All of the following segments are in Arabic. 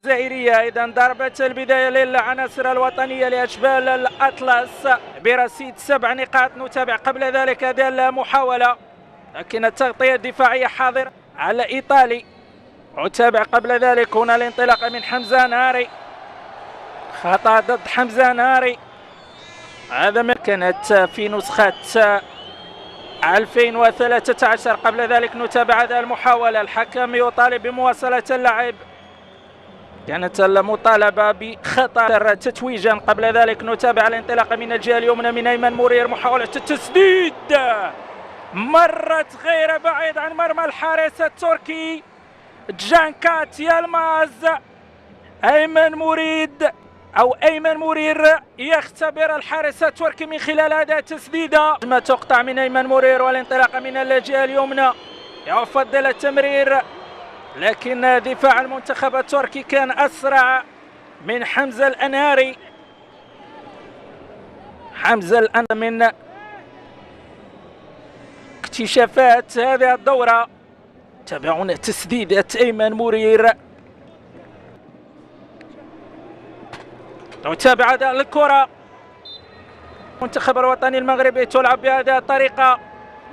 الجزائرية. إذا ضربة البداية للعناصر الوطنية لأشبال الأطلس برصيد 7 نقاط. نتابع قبل ذلك هذه المحاولة، لكن التغطية الدفاعية حاضرة على إيطالي. نتابع قبل ذلك هنا الانطلاقة من حمزة ناري، خطأ ضد حمزة ناري. هذا ما كانت في نسخة 2013. قبل ذلك نتابع هذه المحاولة، الحكم يطالب بمواصلة اللعب، كانت المطالبة بخطأ تتويجا. قبل ذلك نتابع الانطلاقة من الجهة اليمنى من أيمن مرير، محاولة التسديد مرت غير بعيد عن مرمى الحارس التركي جانكات يلماز. أيمن مرير يختبر الحارس التركي من خلال هذه التسديدة. ما تقطع من أيمن مرير والانطلاقة من الجهة اليمنى، يفضل التمرير، لكن دفاع المنتخب التركي كان أسرع من حمزة الأناري. حمزة الأناري من اكتشافات هذه الدورة. تابعونا تسديدة أيمن مرير. نتابع أداء الكرة، المنتخب الوطني المغربي تلعب بهذه الطريقة،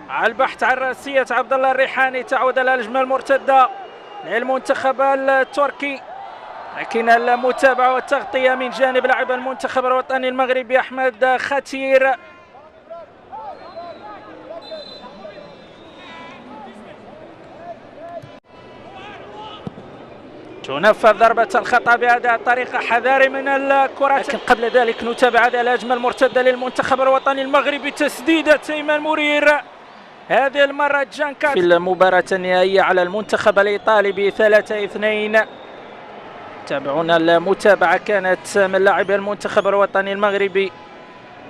على البحث عن راسية عبد الله الريحاني، تعود الهجمة المرتدة للمنتخب التركي، لكن المتابعة والتغطية من جانب لاعب المنتخب الوطني المغربي أحمد ختير. تنفذ ضربة الخطأ بهذه الطريقة، حذاري من الكرة. لكن قبل ذلك نتابع هذه الهجمة المرتدة للمنتخب الوطني المغربي، تسديدة أيمن مرير، هذه المرة جانكات في المباراة النهائية على المنتخب الإيطالي ب3-2. تابعونا المتابعة كانت من لاعب المنتخب الوطني المغربي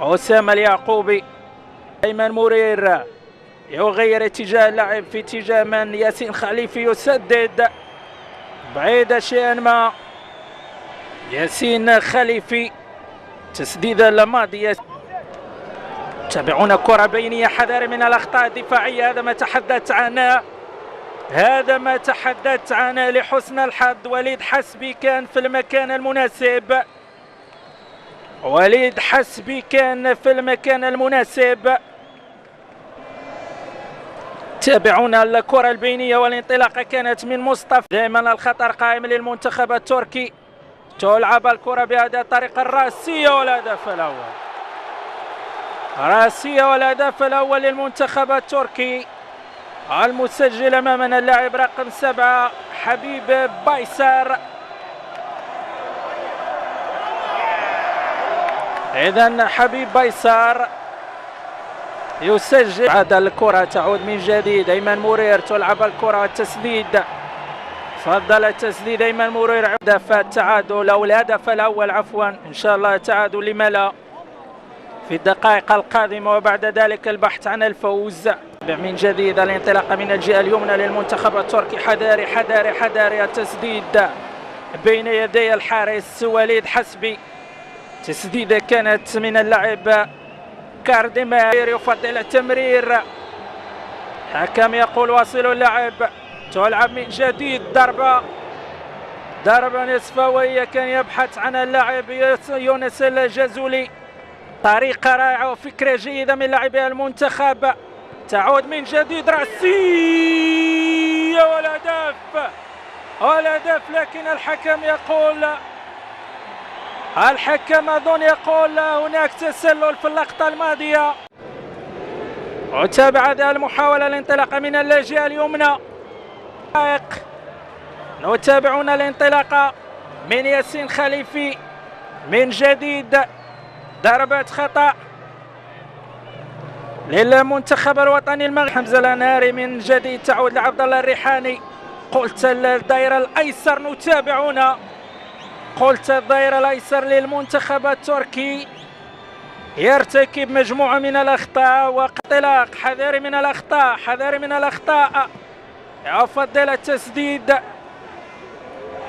أسامة اليعقوبي. أيمن مرير يغير اتجاه اللعب في اتجاه من ياسين خليفي، يسدد بعيدة شيئا ما ياسين خليفي، تسديدة الماضية. تابعونا كرة بينية، حذر من الأخطاء الدفاعية، هذا ما تحدثت عنه لحسن الحظ. وليد حسبي كان في المكان المناسب، تابعونا الكرة البينية والانطلاقة كانت من مصطفى. دائما الخطر قائم للمنتخب التركي، تلعب الكرة بهذه الطريقة، الراسية والهدف الأول للمنتخب التركي، المسجل أمامنا اللاعب رقم 7 حبيب بايسار. إذن حبيب بايسار يسجل. عاد الكرة تعود من جديد، أيمن مرير تلعب الكرة، التسديد، فضل التسديد أيمن مرير. هدف التعادل أو الهدف الأول عفوا، إن شاء الله تعادل لما لا في الدقائق القادمة، وبعد ذلك البحث عن الفوز. من جديد الانطلاقة من الجهة اليمنى للمنتخب التركي، حذاري التسديد بين يدي الحارس وليد حسبي. تسديدة كانت من اللاعب كارديمير، يفضل التمرير، حكم يقول واصل اللعب. تلعب من جديد ضربة نصفوية، كان يبحث عن اللاعب يونس الجازولي. طريقة رائعة وفكرة جيدة من لاعبي المنتخب. تعود من جديد راسية والهدف، لكن الحكم أظن يقول هناك تسلل في اللقطة الماضية. وتابع هذه المحاولة، الانطلاقة من الجهة اليمنى، نتابعون الانطلاقة من ياسين خليفي من جديد، ضربة خطأ للمنتخب الوطني المغربي. حمزة الأناري من جديد، تعود لعبد الله الريحاني. قلت الدائرة الأيسر، نتابعون، قلت الدائرة الأيسر للمنتخب التركي يرتكب مجموعة من الأخطاء واختلاق. حذاري من الأخطاء، يفضل التسديد.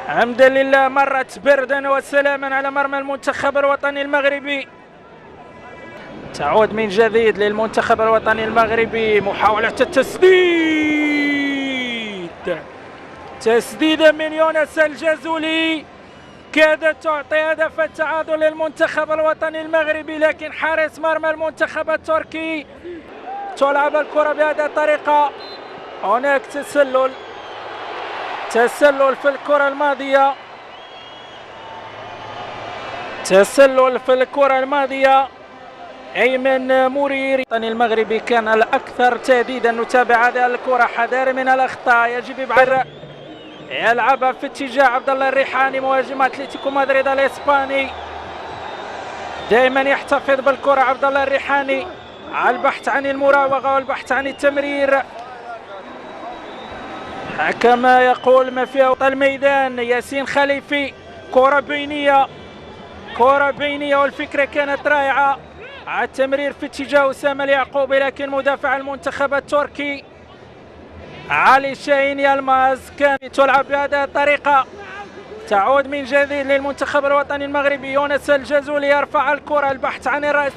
حمدا لله مرت بردا وسلاما على مرمى المنتخب الوطني المغربي. تعود من جديد للمنتخب الوطني المغربي، محاولة التسديد، تسديدة من يونس الجازولي، كادت تعطي هدف التعادل للمنتخب الوطني المغربي، لكن حارس مرمى المنتخب التركي تلعب الكرة بهذه الطريقة. هناك تسلل في الكرة الماضية، تسلل في الكرة الماضية. أيمن مرير الوطني المغربي كان الأكثر تهديدا. نتابع هذه الكرة، حذر من الأخطاء، يجب إبعاد. يلعبها في اتجاه عبد الله الريحاني مهاجم اتلتيكو مدريد الاسباني. دائما يحتفظ بالكرة عبد الله الريحاني، على البحث عن المراوغة والبحث عن التمرير. كما يقول ما في وسط الميدان ياسين خليفي، كرة بينية، كرة بينية، والفكرة كانت رائعة على التمرير في اتجاه أسامة اليعقوبي، لكن مدافع المنتخب التركي علي شاهين يلماس كان تلعب بهذه الطريقة. تعود من جديد للمنتخب الوطني المغربي. يونس الجزولي يرفع الكرة، البحث عن الرأس.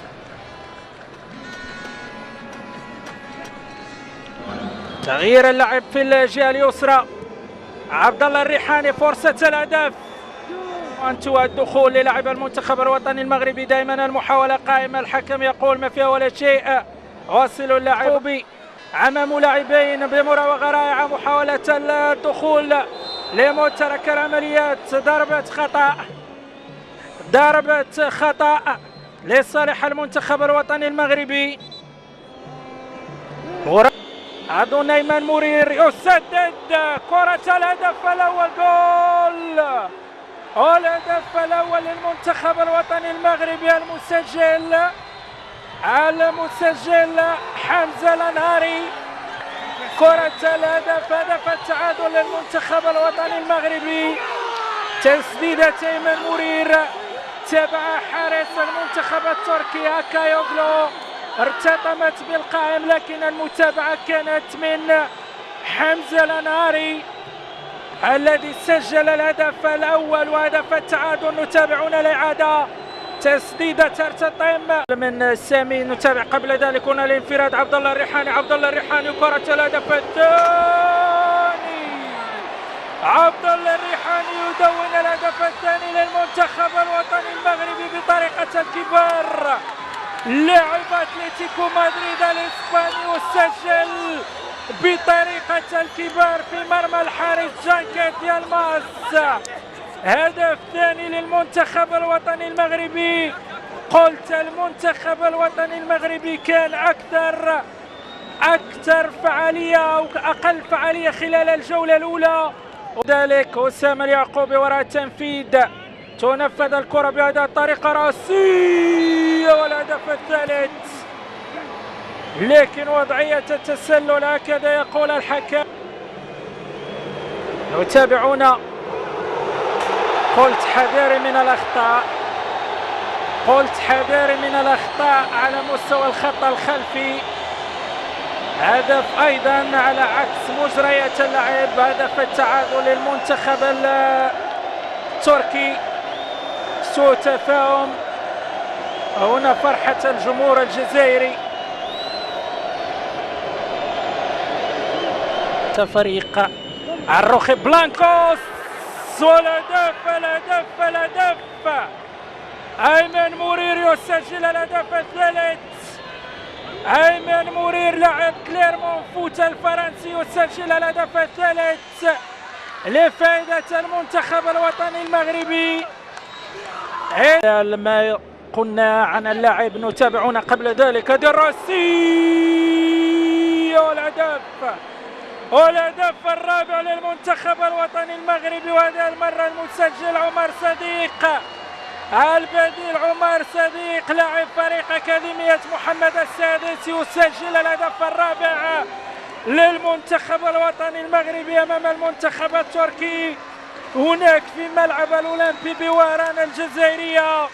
تغيير اللعب في الجهة اليسرى، عبد الله الريحاني، فرصة الهدف. وانتوا الدخول للاعب المنتخب الوطني المغربي، دائما المحاولة قائمة، الحكم يقول ما فيها ولا شيء. واصل اللاعب امام لاعبين بمراوغة رائعة، محاولة الدخول لمترك العمليات. ضربة خطأ لصالح المنتخب الوطني المغربي. أظن أيمن مرير يسدد كرة الهدف الأول، جول الهدف الأول للمنتخب الوطني المغربي. المسجل حمزة الأنهاري. كرة الهدف، هدف التعادل للمنتخب الوطني المغربي. تسديدة أيمن مرير، تابع حارس المنتخب التركي هاكايوغلو، ارتطمت بالقائم، لكن المتابعة كانت من حمزة الأنهاري الذي سجل الهدف الأول وهدف التعادل. نتابعون الإعادة، تسديدة ترتطم من سامي. نتابع قبل ذلك هنا الانفراد عبد الله الريحاني، عبد الله الريحاني، كرة الهدف الثاني. عبد الله الريحاني يدون الهدف الثاني للمنتخب الوطني المغربي بطريقة الكبار. لاعب اتلتيكو مدريد الاسباني وسجل بطريقة الكبار في مرمى الحارس جانكيت يلماس. هدف ثاني للمنتخب الوطني المغربي. قلت المنتخب الوطني المغربي كان أكثر فعالية أو أقل فعالية خلال الجولة الأولى. وذلك أسامة اليعقوبي وراء التنفيذ، تنفذ الكرة بهذه الطريقة راسية والهدف الثالث، لكن وضعية التسلل هكذا يقول الحكم. نتابعون. قلت حذاري من الأخطاء، قلت حذاري من الأخطاء على مستوى الخط الخلفي. هدف أيضا على عكس مجريات اللعب، هدف التعادل للمنتخب التركي. سوء تفاهم هنا، فرحة الجمهور الجزائري. فريق الروخي بلانكوس، والهدف أيمن مرير يسجل الهدف الثالث. أيمن مرير لاعب كليرمون فوت الفرنسي يسجل الهدف الثالث لفائدة المنتخب الوطني المغربي. ما قلنا عن اللاعب نتابعون قبل ذلك دراسي، والهدف الرابع للمنتخب الوطني المغربي، وهذه المرة المسجل عمر صديق، البديل عمر صديق لاعب فريق أكاديمية محمد السادس يسجل الهدف الرابع للمنتخب الوطني المغربي أمام المنتخب التركي هناك في ملعب الأولمبي بوهران الجزائرية.